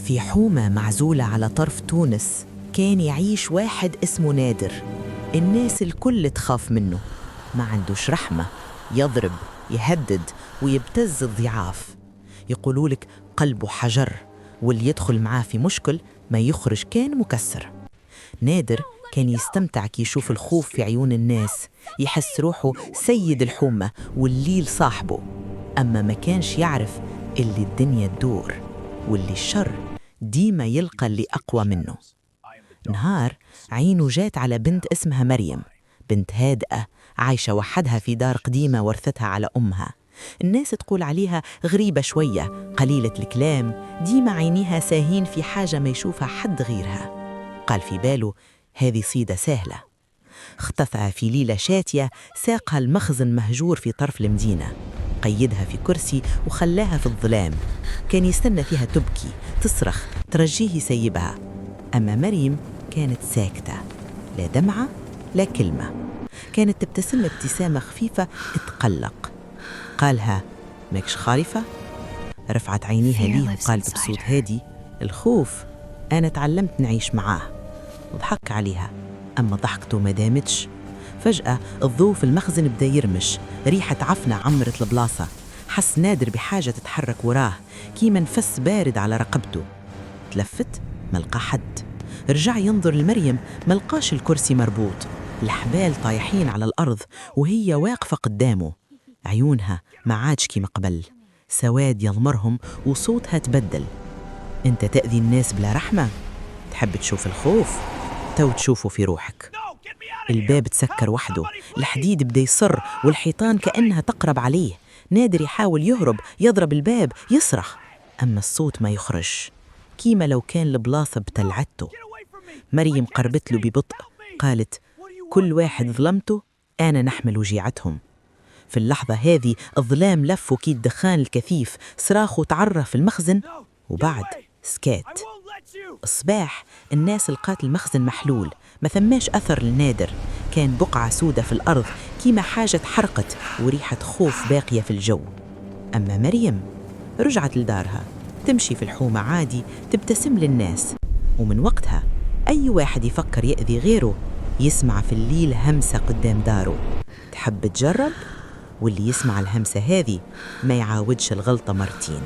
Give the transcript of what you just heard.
في حومة معزولة على طرف تونس كان يعيش واحد اسمه نادر. الناس الكل تخاف منه، ما عندوش رحمة، يضرب، يهدد ويبتز الضعاف. يقولولك قلبه حجر، واللي يدخل معاه في مشكل ما يخرج كان مكسر. نادر كان يستمتع كي يشوف الخوف في عيون الناس، يحس روحه سيد الحومة والليل صاحبه. أما ما كانش يعرف اللي الدنيا تدور، واللي الشر ديما يلقى اللي أقوى منه. نهار عينه جات على بنت اسمها مريم، بنت هادئة عايشة وحدها في دار قديمة ورثتها على أمها. الناس تقول عليها غريبة شوية، قليلة الكلام، ديما عينيها ساهين في حاجة ما يشوفها حد غيرها. قال في باله هذه صيدة سهلة. اختفى في ليلة شاتية، ساقها المخزن مهجور في طرف المدينة، قيدها في كرسي وخلاها في الظلام. كان يستنى فيها تبكي، تصرخ، ترجيه يسيبها. أما مريم كانت ساكتة، لا دمعة لا كلمة. كانت تبتسم ابتسامة خفيفة تقلق. قالها ماكش خالفة؟ رفعت عينيها ليه وقالت بصوت هادي الخوف أنا تعلمت نعيش معاه. ضحك عليها، أما ضحكته ما دامتش. فجأة الضوء في المخزن بدا يرمش، ريحة عفنة عمرت البلاصة. حس نادر بحاجة تتحرك وراه، كيما نفس بارد على رقبته. تلفت ملقى حد، رجع ينظر لمريم ملقاش الكرسي مربوط، الحبال طايحين على الأرض وهي واقفة قدامه. عيونها ما عادش كيما قبل، سواد يضمرهم وصوتها تبدل. انت تأذي الناس بلا رحمة؟ تحب تشوف الخوف؟ تو تشوفه في روحك. الباب تسكر وحده، الحديد بدا يصر والحيطان كأنها تقرب عليه. نادر يحاول يهرب، يضرب الباب، يصرخ، أما الصوت ما يخرج، كيما لو كان البلاصة بتلعته. مريم قربت له ببطء، قالت كل واحد ظلمته أنا نحمل وجيعتهم. في اللحظة هذه الظلام لف كي الدخان الكثيف، صراخه تعرف في المخزن وبعد سكات. الصباح الناس لقات المخزن محلول، ما ثماش أثر لنادر، كان بقعة سودة في الأرض كيما حاجة حرقت وريحة خوف باقية في الجو. أما مريم رجعت لدارها، تمشي في الحومة عادي، تبتسم للناس. ومن وقتها أي واحد يفكر يأذي غيره يسمع في الليل همسة قدام داره. تحب تجرب؟ واللي يسمع الهمسة هذه ما يعاودش الغلطة مرتين.